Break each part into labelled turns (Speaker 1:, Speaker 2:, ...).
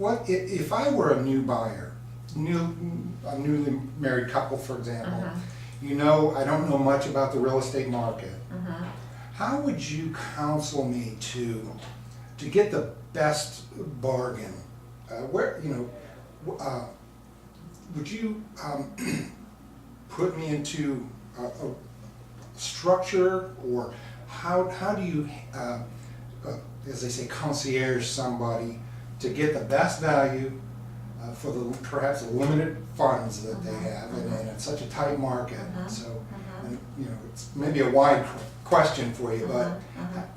Speaker 1: what if I were a new buyer, a newly married couple, for example, you know, I don't know much about the real estate market. How would you counsel me to get the best bargain? Where, you know, would you put me into a structure, or how do you, as they say, concierge somebody to get the best value for the perhaps the limited funds that they have, and it's such a tight market. So, and, you know, it's maybe a wide question for you, but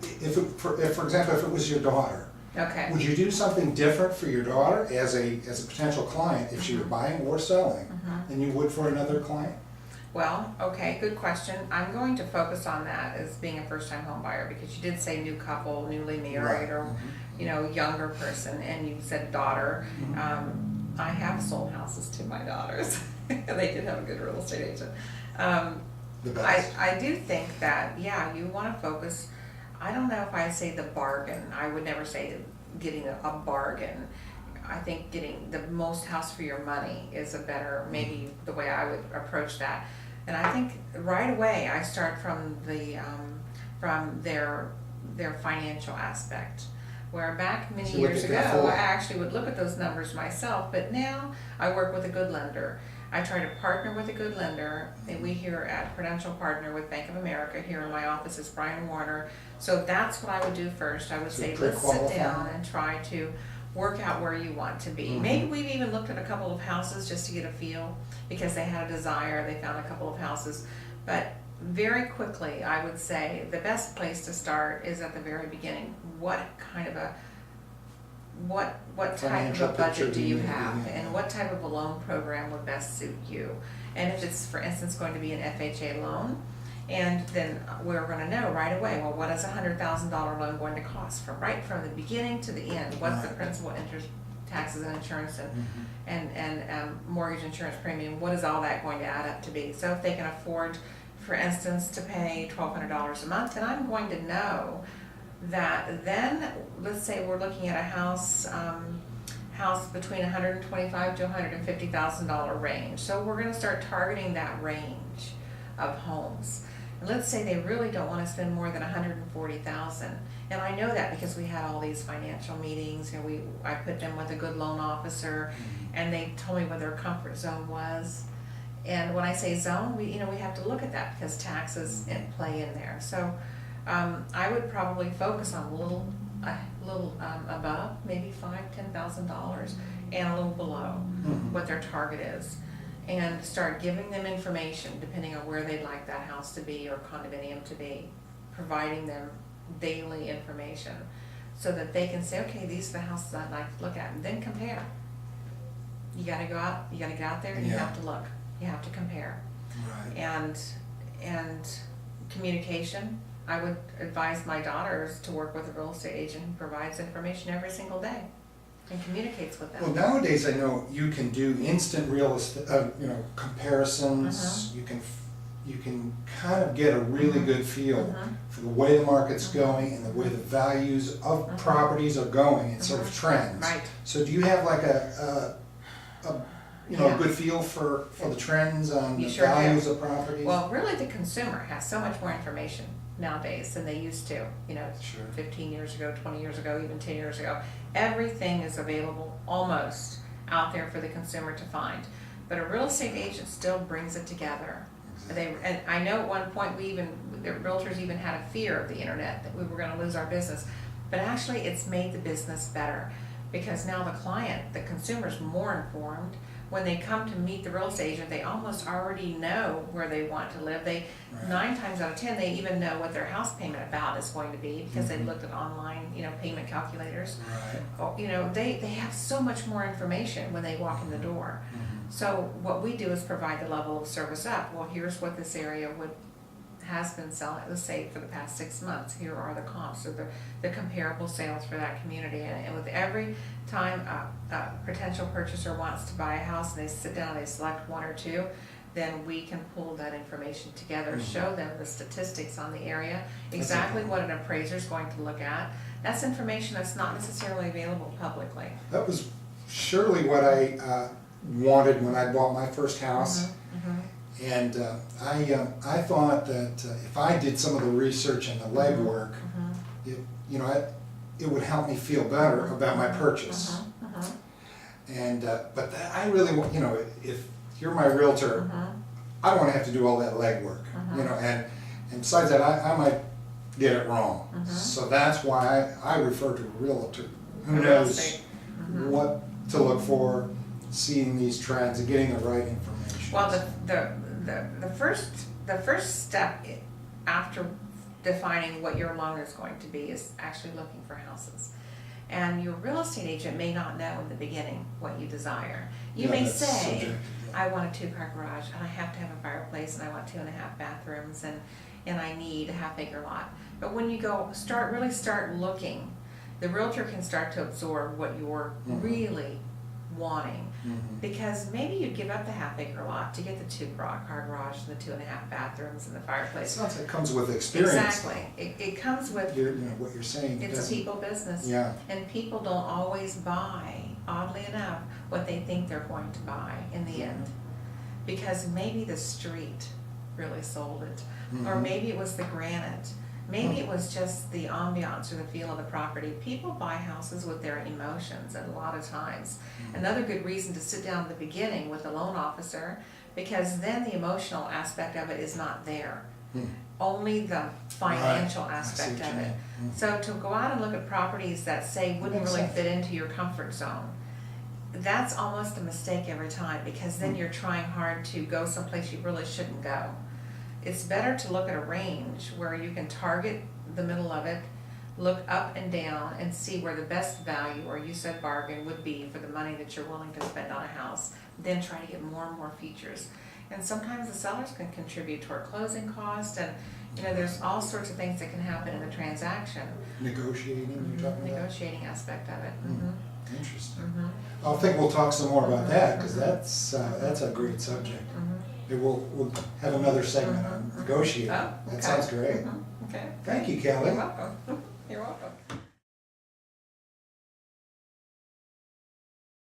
Speaker 1: if for example, if it was your daughter,
Speaker 2: Okay.
Speaker 1: would you do something different for your daughter as a potential client if she were buying or selling than you would for another client?
Speaker 2: Well, okay, good question. I'm going to focus on that as being a first-time home buyer, because you did say new couple, newly married, or you know, younger person, and you said daughter. I have sold houses to my daughters. They did have a good real estate agent. I do think that, yeah, you want to focus. I don't know if I say the bargain. I would never say getting a bargain. I think getting the most house for your money is a better, maybe the way I would approach that. And I think right away I start from their financial aspect. Where back many years ago, I actually would look at those numbers myself, but now I work with a good lender. I try to partner with a good lender, and we here at Prudential partner with Bank of America. Here in my office is Brian Warner. So that's what I would do first. I would say, let's sit down and try to work out where you want to be. Maybe we've even looked at a couple of houses just to get a feel, because they had a desire, they found a couple of houses. But very quickly, I would say the best place to start is at the very beginning. What kind of what type of a budget do you have, and what type of a loan program would best suit you? And if it's, for instance, going to be an FHA loan, and then we're going to know right away, well, what is a $100,000 loan going to cost from the beginning to the end? What's the principal, interest, taxes, and insurance, and mortgage insurance premium? What is all that going to add up to be? So if they can afford, for instance, to pay $1,200 a month, and I'm going to know that then, let's say we're looking at a house between $125,000 to $150,000 range. So we're going to start targeting that range of homes. And let's say they really don't want to spend more than $140,000. And I know that because we had all these financial meetings, and I put them with a good loan officer, and they told me what their comfort zone was. And when I say zone, we have to look at that, because taxes play in there. So I would probably focus on a little above, maybe $5,000-$10,000, and a little below what their target is, and start giving them information depending on where they'd like that house to be or condominium to be, providing them daily information so that they can say, okay, these are the houses I'd like to look at, and then compare. You got to go out, you got to get out there, and you have to look, you have to compare.
Speaker 1: Right.
Speaker 2: And communication. I would advise my daughters to work with a real estate agent who provides information every single day and communicates with them.
Speaker 1: Well, nowadays I know you can do instant real estate, comparisons. You can kind of get a really good feel for the way the market's going and the way the values of properties are going. It's sort of trends.
Speaker 2: Right.
Speaker 1: So do you have like a good feel for the trends on the values of properties?
Speaker 2: Well, really the consumer has so much more information nowadays than they used to, 15 years ago, 20 years ago, even 10 years ago. Everything is available almost out there for the consumer to find. But a real estate agent still brings it together. And I know at one point the realtors even had a fear of the internet, that we were going to lose our business. But actually it's made the business better, because now the consumer is more informed. When they come to meet the real estate agent, they almost already know where they want to live. 9 times out of 10, they even know what their house payment is going to be, because they looked at online, payment calculators.
Speaker 1: Right.
Speaker 2: They have so much more information when they walk in the door. So what we do is provide the level of service up. Well, here's what this area has been selling, let's say for the past 6 months. Here are the comps, or the comparable sales for that community. And with every time a potential purchaser wants to buy a house and they sit down, they select 1 or 2, then we can pull that information together, show them the statistics on the area, exactly what an appraiser is going to look at. That's information that's not necessarily available publicly.
Speaker 1: That was surely what I wanted when I bought my first house. And I thought that if I did some of the research and the legwork, it would help me feel better about my purchase. And but I really want, if you're my realtor, I don't want to have to do all that legwork, and besides that, I might get it wrong. So that's why I refer to a realtor who knows what to look for, seeing these trends and getting the right information.
Speaker 2: Well, the first step after defining what your loan is going to be is actually looking for houses. And your real estate agent may not know in the beginning what you desire. You may say,
Speaker 1: subjective,
Speaker 2: I want a 2-car garage, and I have to have a fireplace, and I want 2.5 bathrooms, and I need a half-acre lot. But when you really start looking, the realtor can start to absorb what you're really wanting. Because maybe you'd give up the half-acre lot to get the 2-car garage and the 2.5 bathrooms and the fireplace.
Speaker 1: Sounds like it comes with experience.
Speaker 2: Exactly. It comes with
Speaker 1: what you're saying.
Speaker 2: it's a people business.
Speaker 1: Yeah.
Speaker 2: And people don't always buy, oddly enough, what they think they're going to buy in the end. Because maybe the street really sold it. Or maybe it was the granite. Maybe it was just the ambiance or the feel of the property. People buy houses with their emotions a lot of times. Another good reason to sit down at the beginning with the loan officer, because then the emotional aspect of it is not there. Only the financial aspect of it. So to go out and look at properties that say wouldn't really fit into your comfort zone, that's almost a mistake every time, because then you're trying hard to go someplace you really shouldn't go. It's better to look at a range where you can target the middle of it, look up and down, and see where the best value, or you said bargain, would be for the money that you're willing to spend on a house. Then try to get more and more features. And sometimes the sellers can contribute toward closing costs, and there's all sorts of things that can happen in a transaction.
Speaker 1: Negotiating, you're talking about?
Speaker 2: Negotiating aspect of it.
Speaker 1: Interesting. I think we'll talk some more about that, because that's a great subject. We'll have another segment on negotiating.
Speaker 2: Oh, okay.
Speaker 1: That sounds great.
Speaker 2: Okay.
Speaker 1: Thank you, Kelly.
Speaker 2: You're welcome. You're welcome.